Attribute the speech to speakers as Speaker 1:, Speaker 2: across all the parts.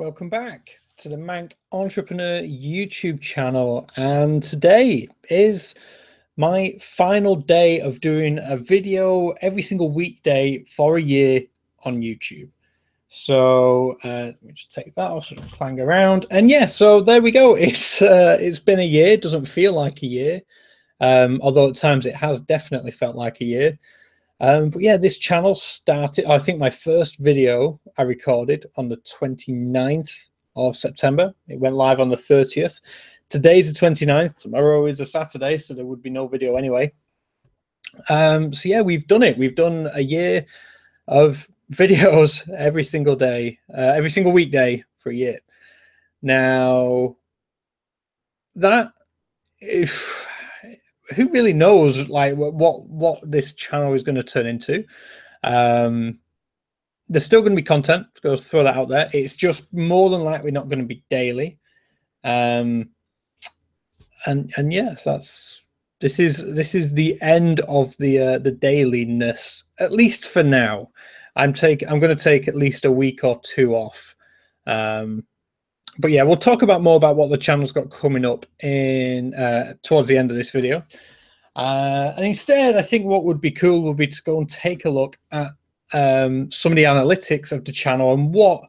Speaker 1: Welcome back to the Manc Entrepreneur YouTube channel, and today is my final day of doing a video every single weekday for a year on YouTube. So let me just take that off, sort of clang around, and yeah, so there we go. It's been a year. It doesn't feel like a year, although at times it has definitely felt like a year. But yeah, this channel started, I think my first video I recorded on the 29th of September. It went live on the 30th. Today's the 29th. Tomorrow is a Saturday, so there would be no video anyway. So yeah, we've done it. We've done a year of videos every single day, every single weekday for a year. Now, that if who really knows like what this channel is going to turn into. There's still going to be content, go throw that out there. It's just more than likely not going to be daily. And yes, this is the end of the dailiness, at least for now. I'm going to take at least a week or two off. But yeah, we'll talk more about what the channel's got coming up in towards the end of this video. And instead, I think what would be cool would be to go and take a look at some of the analytics of the channel and what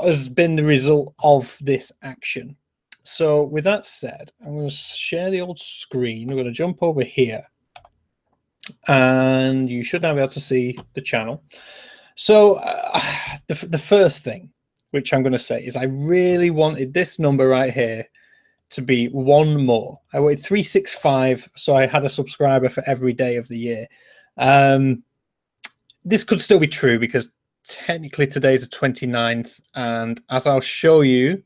Speaker 1: has been the result of this action. So with that said, I'm going to share the old screen. We're going to jump over here, and you should now be able to see the channel. So the first thing which I'm going to say is I really wanted this number right here to be one more. I wanted 365, so I had a subscriber for every day of the year. This could still be true because technically today's the 29th, and as I'll show you,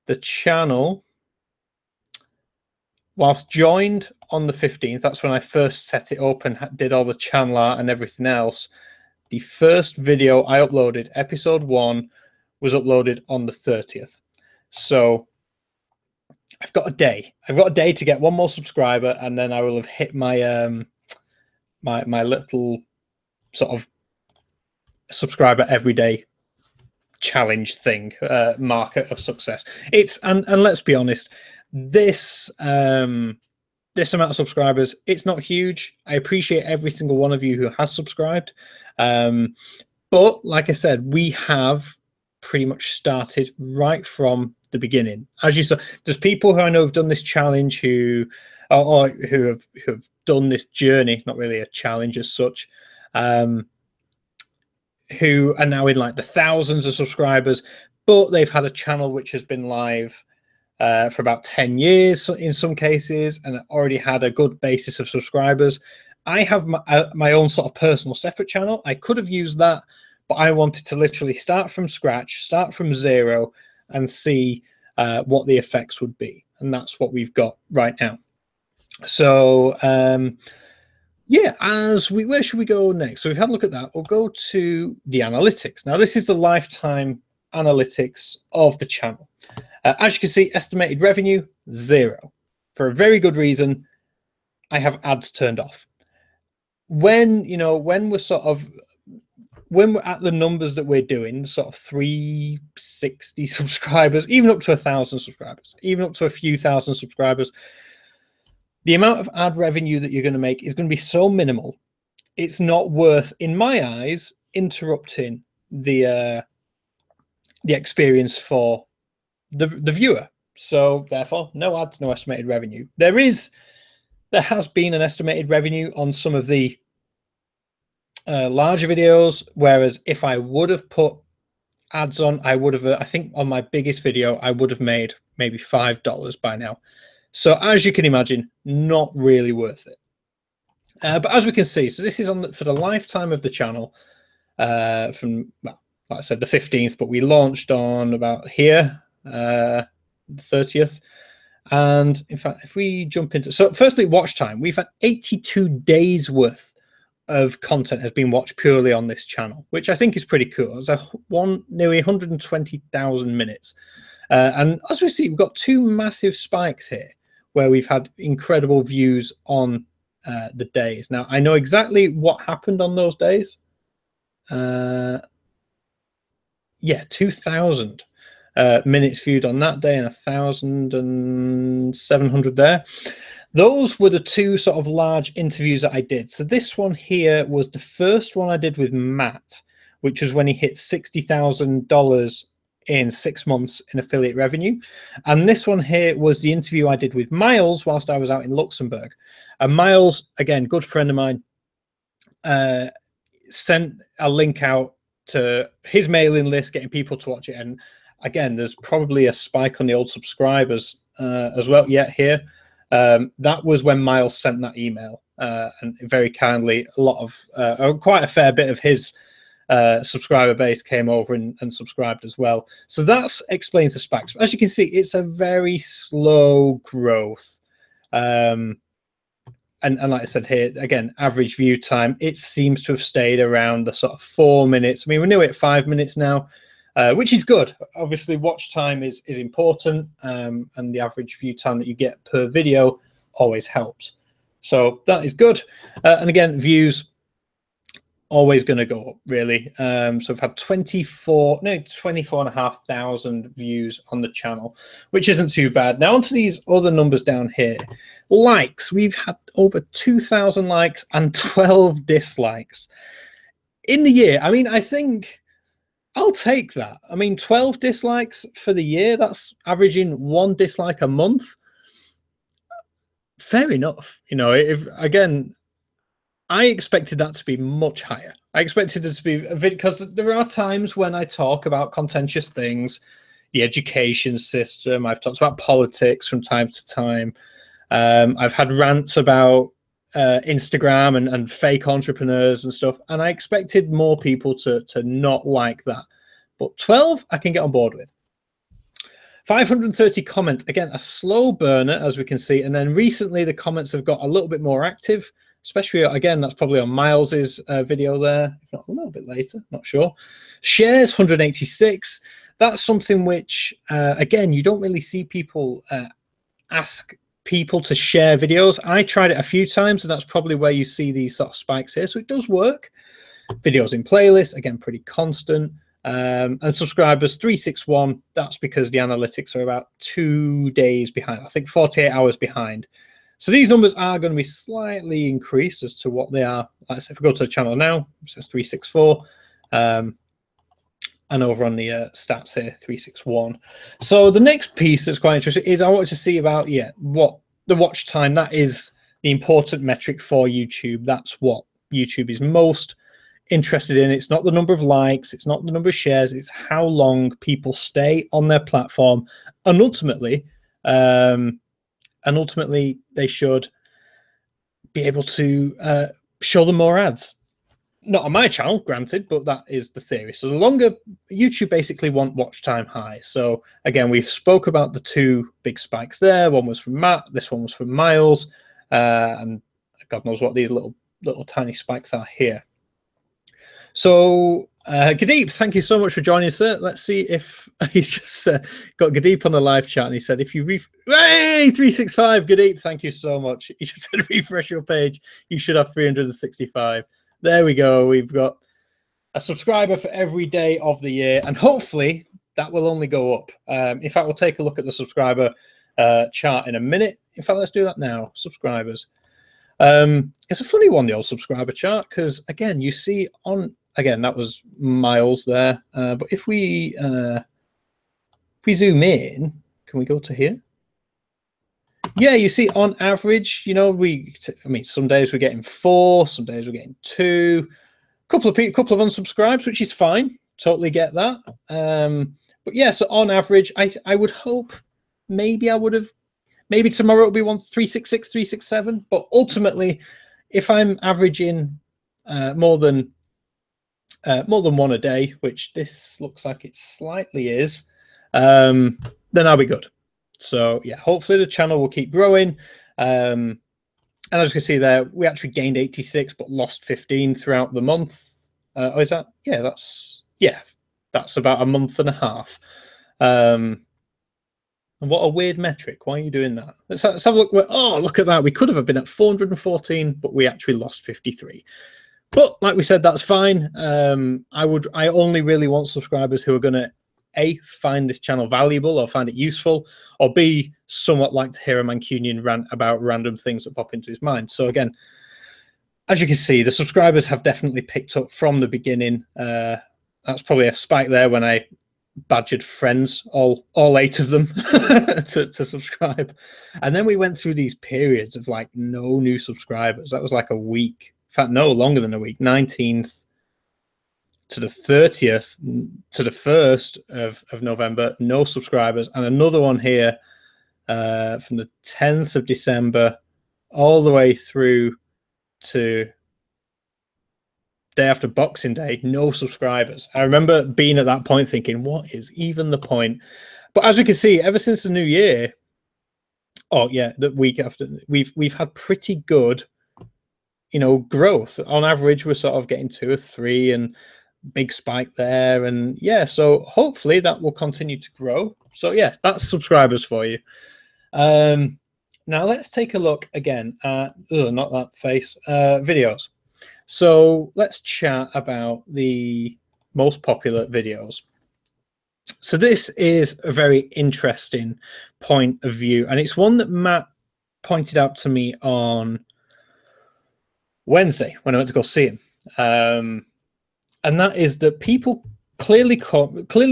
Speaker 1: the channel, whilst joined on the 15th, that's when I first set it up and did all the channel art and everything else. The first video I uploaded, episode 1, was uploaded on the 30th. So I've got a day. I've got a day to get one more subscriber, and then I will have hit my my little sort of subscriber every day challenge thing, marker of success. It's and let's be honest, this this amount of subscribers, it's not huge. I appreciate every single one of you who has subscribed, but like I said, we have pretty much started right from the beginning. As you saw, there's people who I know have done this challenge who have done this journey, not really a challenge as such, who are now in like the thousands of subscribers, but they've had a channel which has been live for about 10 years in some cases, and already had a good basis of subscribers. I have my own sort of personal separate channel. I could have used that, but I wanted to literally start from scratch, start from zero, and see what the effects would be. And that's what we've got right now. So yeah, where should we go next? So we've had a look at that. We'll go to the analytics. Now, this is the lifetime analytics of the channel. As you can see, estimated revenue, 0. For a very good reason, I have ads turned off. When we're at the numbers that we're doing, sort of 360 subscribers, even up to 1,000 subscribers, even up to a few thousand subscribers, the amount of ad revenue that you're going to make is going to be so minimal. It's not worth, in my eyes, interrupting the experience for the viewer. So therefore, no ads, no estimated revenue. There has been an estimated revenue on some of the larger videos, whereas if I would have put ads on, I would have, I think on my biggest video, I would have made maybe $5 by now. So as you can imagine, not really worth it. But as we can see, so this is for the lifetime of the channel, from, well, like I said, the 15th, but we launched on about here, the 30th. And in fact, if we jump into, so firstly, watch time, we've had 82 days worth of content has been watched purely on this channel, which I think is pretty cool. It's nearly 120,000 minutes. And as we see, we've got 2 massive spikes here where we've had incredible views on the days. Now, I know exactly what happened on those days. yeah, 2,000 minutes viewed on that day and 1,700 there. Those were the two sort of large interviews that I did. So this one here was the first one I did with Matt, which was when he hit $60,000 in 6 months in affiliate revenue. And this one here was the interview I did with Miles whilst I was out in Luxembourg. And Miles, again, good friend of mine, sent a link out to his mailing list, getting people to watch it. And again, there's probably a spike on the old subscribers as well yet here. That was when Miles sent that email, and very kindly, a lot of quite a fair bit of his subscriber base came over and subscribed as well. So that explains the spikes. As you can see, it's a very slow growth. And like I said here, again, average view time, it seems to have stayed around the sort of 4 minutes. I mean, we're nearly at 5 minutes now, which is good. Obviously, watch time is important, and the average view time that you get per video always helps. So that is good. And again, views always going to go up, really. So I've had 24,500 views on the channel, which isn't too bad. Now onto these other numbers down here. Likes, we've had over 2,000 likes and 12 dislikes in the year. I mean, I think I'll take that. I mean, 12 dislikes for the year, that's averaging 1 dislike a month. Fair enough. You know, if again, I expected that to be much higher. I expected it to be a bit, because there are times when I talk about contentious things, the education system. I've talked about politics from time to time. I've had rants about Instagram and fake entrepreneurs and stuff, and I expected more people to not like that. But 12, I can get on board with. 530 comments, again, a slow burner, as we can see. And then recently, the comments have got a little bit more active. Especially, again, that's probably on Miles's video there, if not a little bit later, not sure. Shares, 186. That's something which, again, you don't really see people ask people to share videos. I tried it a few times, and that's probably where you see these sort of spikes here. So it does work. Videos in playlists, again, pretty constant. And subscribers, 361. That's because the analytics are about 2 days behind. I think 48 hours behind. So these numbers are going to be slightly increased as to what they are. Like I said, if we go to the channel now, it says 364. And over on the stats here, 361. So the next piece that's quite interesting is I want to see about, what the watch time. That is the important metric for YouTube. That's what YouTube is most interested in. It's not the number of likes. It's not the number of shares. It's how long people stay on their platform. And ultimately, they should be able to show them more ads. Not on my channel, granted, but that is the theory. So the longer, YouTube basically want watch time high. So again, we've spoke about the two big spikes there. One was from Matt, this one was from Miles, and God knows what these little tiny spikes are here. So Gadeep, thank you so much for joining us, sir. Let's see if he's just got Gadeep on the live chat, and he said, if you hey, 365, Gadeep, thank you so much. He just said, refresh your page. You should have 365. There we go. We've got a subscriber for every day of the year, and hopefully that will only go up. In fact, we'll take a look at the subscriber chart in a minute. In fact, let's do that now. Subscribers. It's a funny one, the old subscriber chart, because again, you see on, again, that was Miles there. But if we zoom in, can we go to here? Yeah, you see on average, you know, I mean, some days we're getting 4, some days we're getting 2, couple of unsubscribes, which is fine. Totally get that. But yeah, so on average, I would hope maybe tomorrow it'll be 366, 367. But ultimately, if I'm averaging more than one a day, which this looks like it slightly is, then I'll be good. So yeah, hopefully the channel will keep growing. And as you can see there, we actually gained 86 but lost 15 throughout the month. Is that? Yeah, that's about a month and a half. And what a weird metric. Why are you doing that? Let's have a look. Oh, look at that. We could have been at 414, but we actually lost 53. But like we said, that's fine. I only really want subscribers who are going to A, find this channel valuable or find it useful, or B, somewhat like to hear a Mancunian rant about random things that pop into his mind. So again, as you can see, the subscribers have definitely picked up from the beginning. That's probably a spike there when I badgered friends, all 8 of them, to subscribe. And then we went through these periods of like no new subscribers. That was like a week. In fact, no longer than a week, 19th to the 30th to the 1st of November, no subscribers. And another one here from the 10th of December all the way through to day after Boxing Day, no subscribers. I remember being at that point thinking, what is even the point? But as we can see, ever since the new year, oh yeah, the week after, we've had pretty good, you know, growth. On average, we're sort of getting 2 or 3 and big spike there. And yeah, so hopefully that will continue to grow. So yeah, that's subscribers for you. Now let's take a look again at, not that face, videos. So let's chat about the most popular videos. So this is a very interesting point of view, and it's one that Matt pointed out to me on Wednesday when I went to go see him. And that is that people clearly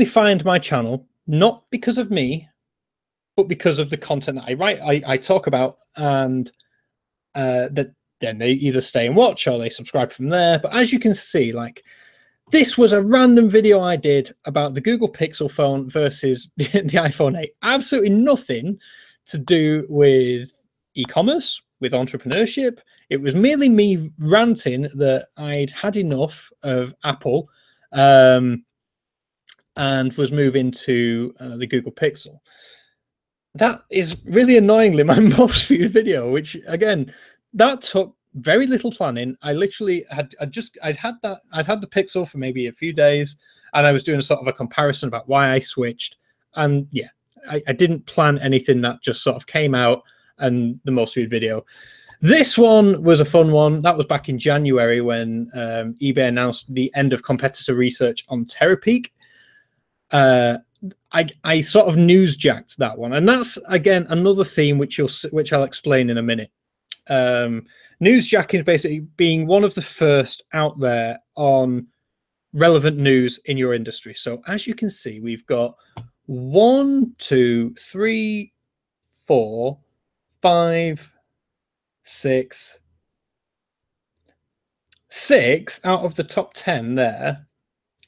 Speaker 1: find my channel not because of me, but because of the content that I write, I talk about, and that then they either stay and watch or they subscribe from there. But as you can see, like, this was a random video I did about the Google Pixel phone versus the iPhone 8. Absolutely nothing to do with e-commerce, with entrepreneurship. It was merely me ranting that I'd had enough of Apple and was moving to the Google Pixel. That is really annoyingly my most viewed video, which again, that took very little planning. I literally I'd had the Pixel for maybe a few days, and I was doing a sort of a comparison about why I switched. And yeah, I didn't plan anything. That just sort of came out, and the most viewed video. This one was a fun one. That was back in January when eBay announced the end of competitor research on Terapeak. I sort of newsjacked that one, and that's again another theme which I'll explain in a minute. Newsjacking is basically being one of the first out there on relevant news in your industry. So as you can see, we've got 1, 2, 3, 4, 5, 6 out of the top 10 there,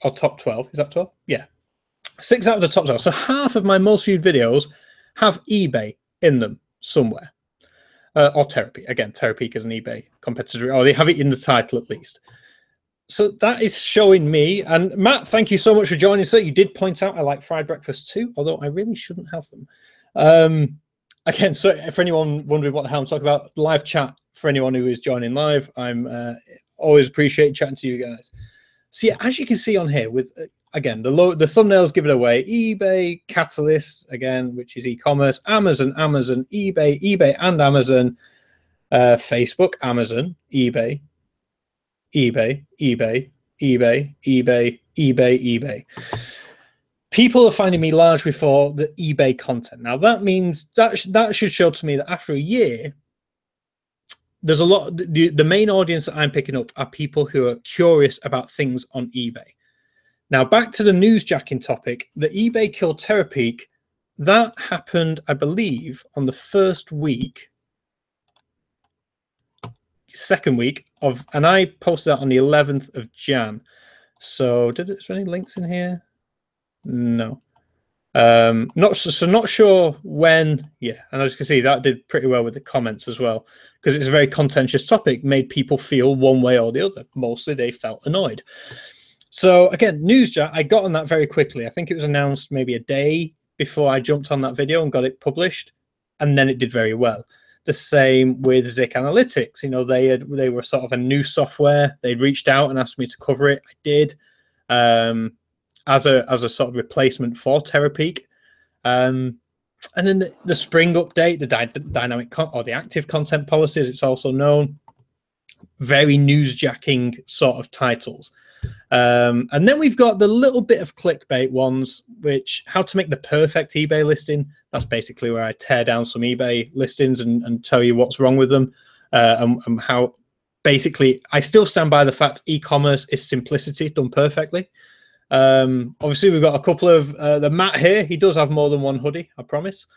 Speaker 1: or top 12. Is that 12? Yeah. 6 out of the top 12. So half of my most viewed videos have eBay in them somewhere. Or Terapeak. Again, Terapeak is an eBay competitor, or they have it in the title at least. So that is showing me. And Matt, thank you so much for joining, sir. You did point out I like fried breakfast too, although I really shouldn't have them. Again, so for anyone wondering what the hell I'm talking about, live chat for anyone who is joining live. I'm always appreciate chatting to you guys. So yeah, as you can see on here, with again the thumbnails give it away. eBay, Catalyst again, which is e-commerce. Amazon, eBay and Amazon. Facebook, Amazon, eBay, eBay. People are finding me largely for the eBay content. Now that means that should show to me that after a year, there's a lot. The main audience that I'm picking up are people who are curious about things on eBay. Now back to the newsjacking topic. The eBay killed Terapeak. That happened, I believe, on the second week of, and I posted that on the 11th of Jan. So is there any links in here? No. Not sure when. Yeah, and as you can see, that did pretty well with the comments as well, because it's a very contentious topic, made people feel one way or the other. Mostly they felt annoyed. So again, newsjack, I got on that very quickly. I think it was announced maybe a day before I jumped on that video and got it published, and then it did very well. The same with Zik Analytics. You know, they were sort of a new software. They'd reached out and asked me to cover it. I did. As a sort of replacement for Terapeak. And then the spring update, the dynamic or the active content policies, it's also known. very newsjacking sort of titles. And then we've got the little bit of clickbait ones, which how to make the perfect eBay listing. That's basically where I tear down some eBay listings and tell you what's wrong with them, and how basically I still stand by the fact e-commerce is simplicity done perfectly. Obviously, we've got a couple of the Matt here. He does have more than one hoodie, I promise.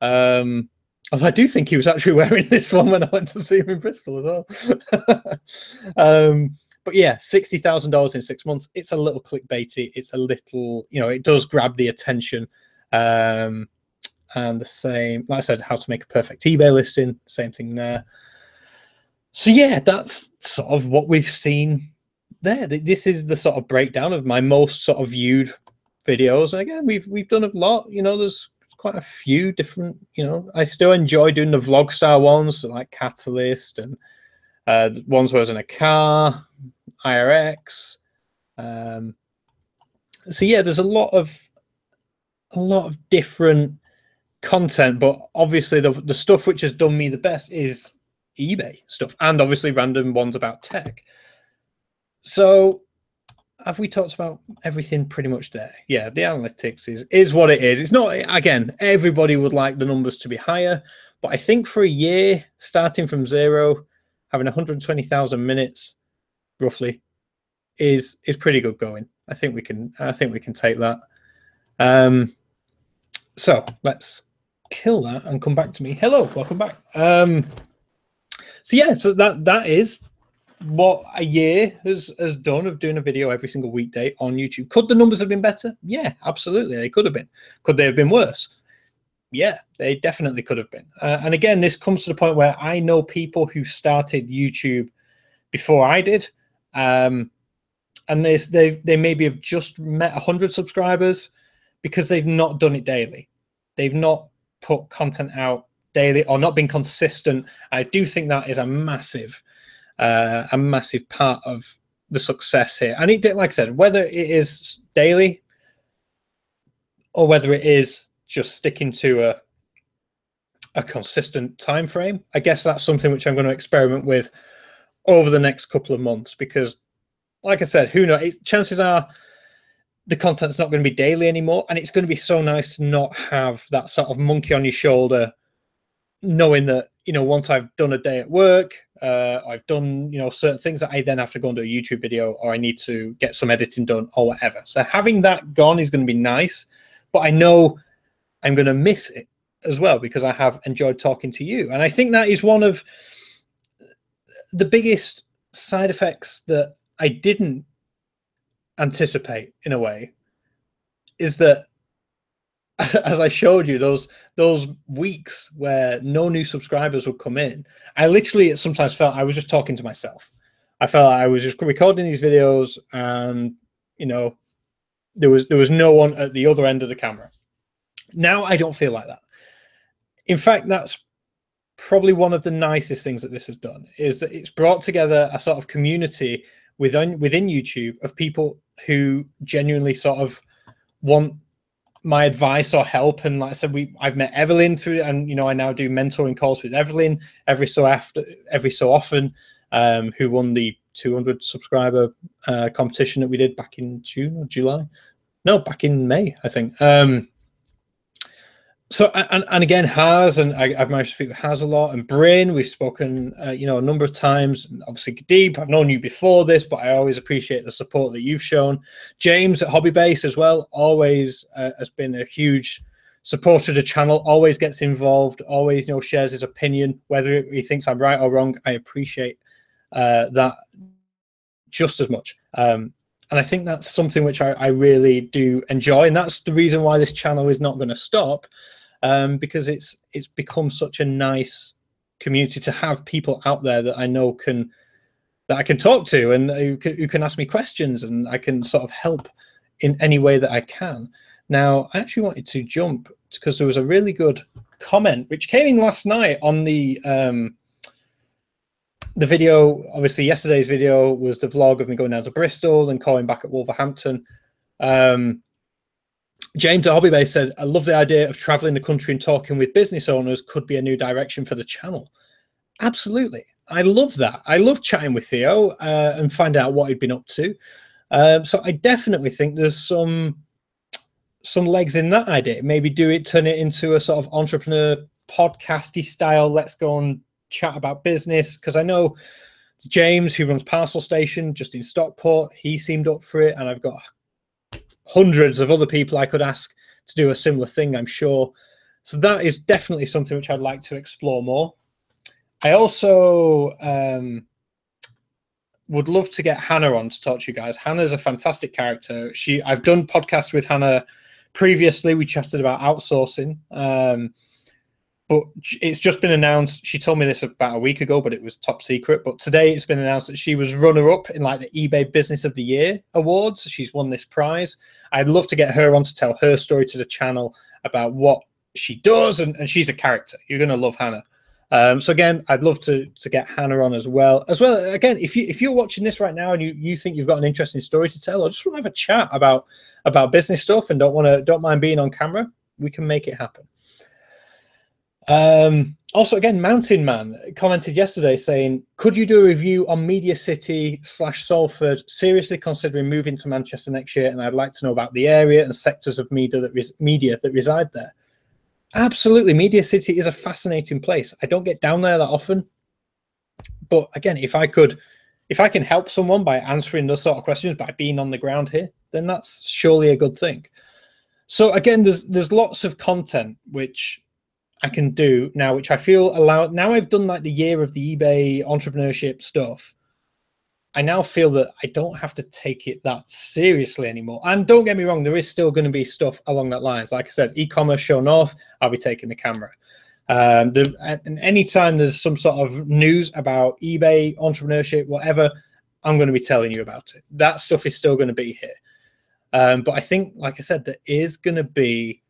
Speaker 1: Although I do think he was actually wearing this one when I went to see him in Bristol as well. But yeah, $60,000 in 6 months. It's a little clickbaity. It's a little, you know, it does grab the attention. And the same, like I said, how to make a perfect eBay listing. Same thing there. So yeah, that's sort of what we've seen there. This is the sort of breakdown of my most sort of viewed videos. And again, we've done a lot. You know, there's quite a few different. You know, I still enjoy doing the vlog style ones, like Catalyst and ones where I was in a car, IRX. So yeah, there's a lot of different content, but obviously the stuff which has done me the best is eBay stuff, and obviously random ones about tech. So have we talked about everything pretty much there? Yeah, the analytics is what it is. It's not, again, everybody would like the numbers to be higher, but I think for a year, starting from zero, having 120,000 minutes roughly is pretty good going. I think we can take that. So let's kill that and come back to me. Hello, welcome back. So yeah, so that is what a year has done of doing a video every single weekday on YouTube. Could the numbers have been better? Yeah, absolutely, they could have been. Could they have been worse? Yeah, they definitely could have been. And again, this comes to the point where I know people who started YouTube before I did, and they maybe have just met 100 subscribers because they've not done it daily. They've not put content out daily or not been consistent. I do think that is a massive part of the success here. And it, like I said, whether it is daily or whether it is just sticking to a consistent time frame, I guess that's something which I'm going to experiment with over the next couple of months, because like I said, who knows, chances are the content's not going to be daily anymore, and it's going to be so nice to not have that sort of monkey on your shoulder, knowing that, you know, once I've done a day at work, I've done, you know, certain things that I then have to go and do a YouTube video, or I need to get some editing done or whatever. So having that gone is going to be nice, but I know I'm going to miss it as well because I have enjoyed talking to you. And I think that is one of the biggest side effects that I didn't anticipate, in a way, is that as I showed you, those weeks where no new subscribers would come in, I literally sometimes felt I was just talking to myself. I felt like I was just recording these videos and, you know, there was no one at the other end of the camera. Now I don't feel like that. In fact, that's probably one of the nicest things that this has done, is that it's brought together a sort of community within YouTube of people who genuinely sort of want my advice or help. And like I said, I've met Evelyn through, and you know, I now do mentoring calls with Evelyn every so often, who won the 200 subscriber competition that we did back in June or July. No, back in May, I think. So, and again, Haz, and I've managed to speak with Haz a lot, and Bryn, we've spoken, you know, a number of times. And obviously, Kadeep, I've known you before this, but I always appreciate the support that you've shown. James at Hobby Base as well, always has been a huge supporter of the channel, always gets involved, always, you know, shares his opinion, whether he thinks I'm right or wrong. I appreciate that just as much. And I think that's something which I really do enjoy, and that's the reason why this channel is not going to stop, because it's become such a nice community to have people out there that I know that I can talk to, and who can ask me questions, and I can sort of help in any way that I can. Now, I actually wanted to jump because there was a really good comment which came in last night on the video. Obviously, yesterday's video was the vlog of me going down to Bristol and calling back at Wolverhampton. James at Hobby Base said, I love the idea of traveling the country and talking with business owners, could be a new direction for the channel. Absolutely. I love that. I love chatting with Theo and finding out what he'd been up to. So I definitely think there's some legs in that idea. Maybe turn it into a sort of entrepreneur podcasty style. Let's go and chat about business, because I know James, who runs Parcel Station just in Stockport, he seemed up for it, and I've got hundreds of other people I could ask to do a similar thing, I'm sure. So that is definitely something which I'd like to explore more. I also would love to get Hannah on to talk to you guys. Hannah's a fantastic character. I've done podcasts with Hannah previously. We chatted about outsourcing, but it's just been announced. She told me this about a week ago, but it was top secret. But today it's been announced that she was runner-up in like the eBay Business of the Year awards. She's won this prize. I'd love to get her on to tell her story to the channel about what she does, and she's a character. You're going to love Hannah. So again, I'd love to get Hannah on as well. Again, if you're watching this right now and you think you've got an interesting story to tell, or just want to have a chat about business stuff and don't mind being on camera, we can make it happen. Also, again, Mountain Man commented yesterday saying, could you do a review on Media City / Salford? Seriously considering moving to Manchester next year, and I'd like to know about the area and sectors of media that reside there. Absolutely. Media City is a fascinating place. I don't get down there that often. But again, if I can help someone by answering those sort of questions, by being on the ground here, then that's surely a good thing. So again, there's lots of content which I can do now, which I feel now I've done like the year of the eBay entrepreneurship stuff. I now feel that I don't have to take it that seriously anymore. And don't get me wrong, there is still going to be stuff along that lines. Like I said, e-commerce show north, I'll be taking the camera. And anytime there's some sort of news about eBay, entrepreneurship, whatever, I'm going to be telling you about it. That stuff is still going to be here. But I think, like I said, there is going to be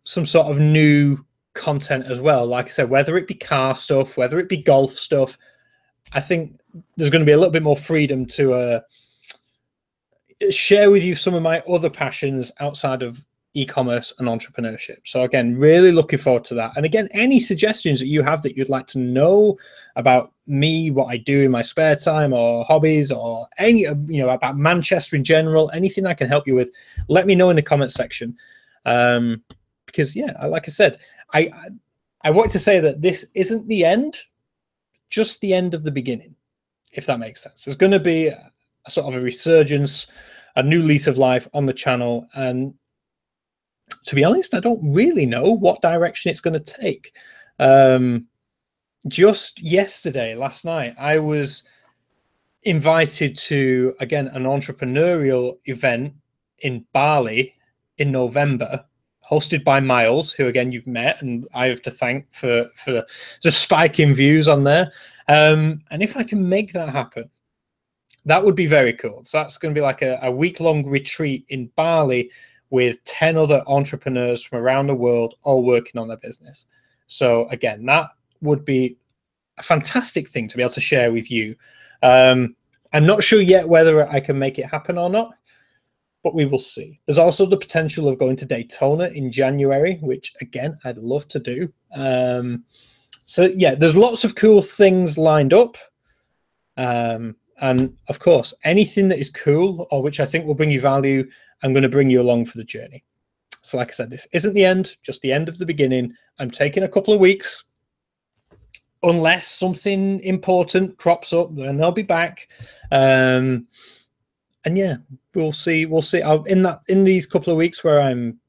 Speaker 1: some sort of new content as well. Like I said, whether it be car stuff, whether it be golf stuff, I think there's going to be a little bit more freedom to share with you some of my other passions outside of e-commerce and entrepreneurship. So again, really looking forward to that. And again, any suggestions that you have that you'd like to know about me, what I do in my spare time or hobbies, or any, about Manchester in general, anything I can help you with, let me know in the comment section. Because yeah, like I said, I want to say that this isn't the end, just the end of the beginning, if that makes sense. There's going to be a sort of a resurgence, a new lease of life on the channel. And to be honest, I don't really know what direction it's going to take. Just last night, I was invited to, again, an entrepreneurial event in Bali in November, hosted by Miles, who again you've met, and I have to thank for the spike in views on there. And if I can make that happen, that would be very cool. So that's going to be like a week-long retreat in Bali with 10 other entrepreneurs from around the world, all working on their business. So again, that would be a fantastic thing to be able to share with you. I'm not sure yet whether I can make it happen or not, but we will see. There's also the potential of going to Daytona in January, which again, I'd love to do. So yeah, there's lots of cool things lined up. And of course, anything that is cool or which I think will bring you value, I'm going to bring you along for the journey. So like I said, this isn't the end, just the end of the beginning. I'm taking a couple of weeks. Unless something important crops up, then I'll be back. And yeah, we'll see. In these couple of weeks where I'm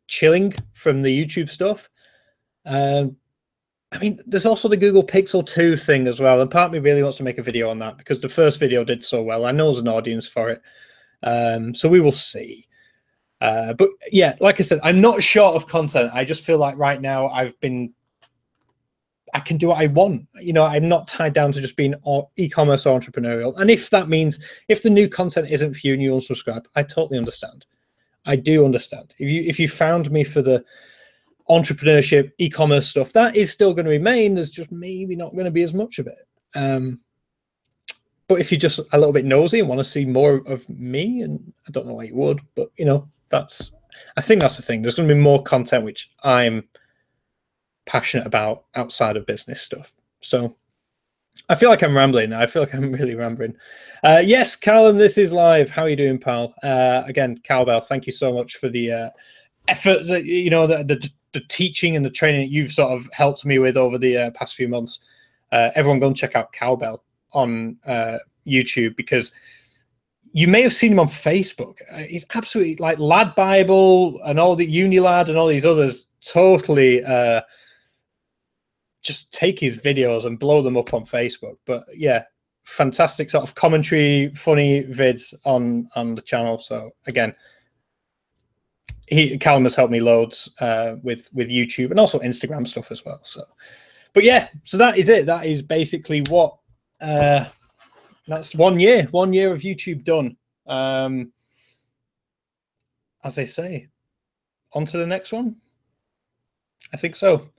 Speaker 1: chilling from the YouTube stuff, I mean, there's also the Google Pixel 2 thing as well. And part of me really wants to make a video on that because the first video did so well. I know there's an audience for it. So we will see. But yeah, like I said, I'm not short of content. I just feel like right now I can do what I want. I'm not tied down to just being e-commerce or entrepreneurial. And if that means, if the new content isn't for you and you unsubscribe, I totally understand. I do understand. If you found me for the entrepreneurship, e-commerce stuff, that is still going to remain. There's just maybe not going to be as much of it. But if you're just a little bit nosy and want to see more of me, and I don't know why you would, but I think that's the thing. There's going to be more content which I'm passionate about outside of business stuff. So I feel like I'm rambling. I feel like I'm really rambling. Yes, Callum, this is live. How are you doing, pal? Again, Cowbell, thank you so much for the effort that, you know, the teaching and the training that you've sort of helped me with over the past few months. Everyone go and check out Cowbell on YouTube, because you may have seen him on Facebook. He's absolutely like Lad Bible and all the Unilad and all these others totally just take his videos and blow them up on Facebook. But yeah, fantastic sort of commentary, funny vids on the channel. So again, Callum has helped me loads with YouTube and also Instagram stuff as well. So, but yeah, so that is it. That is basically what that's 1 year of YouTube done. As they say, on to the next one. I think so.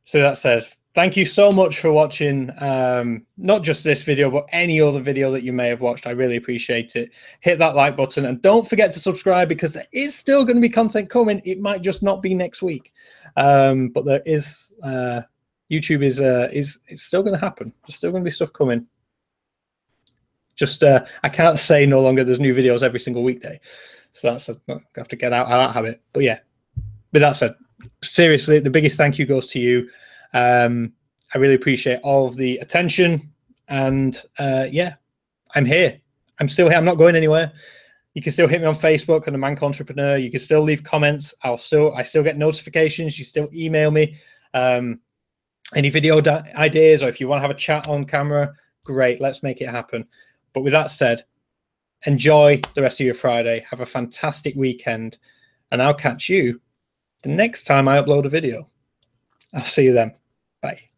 Speaker 1: So that said, thank you so much for watching, not just this video, but any other video that you may have watched. I really appreciate it. Hit that like button and don't forget to subscribe, because there is still going to be content coming. It might just not be next week, but there is. YouTube is still going to happen. There's still going to be stuff coming. Just I can't say no longer there's new videos every single weekday. So that's I have to get out of that habit. But yeah, with that said, seriously, the biggest thank you goes to you. I really appreciate all of the attention, and yeah, I'm here. I'm still here. I'm not going anywhere. You can still hit me on Facebook and the Manc Entrepreneur. You can still leave comments. I still get notifications. You still email me any video ideas, or if you want to have a chat on camera, great. Let's make it happen. But with that said, enjoy the rest of your Friday. Have a fantastic weekend, and I'll catch you the next time I upload a video. I'll see you then. Bye.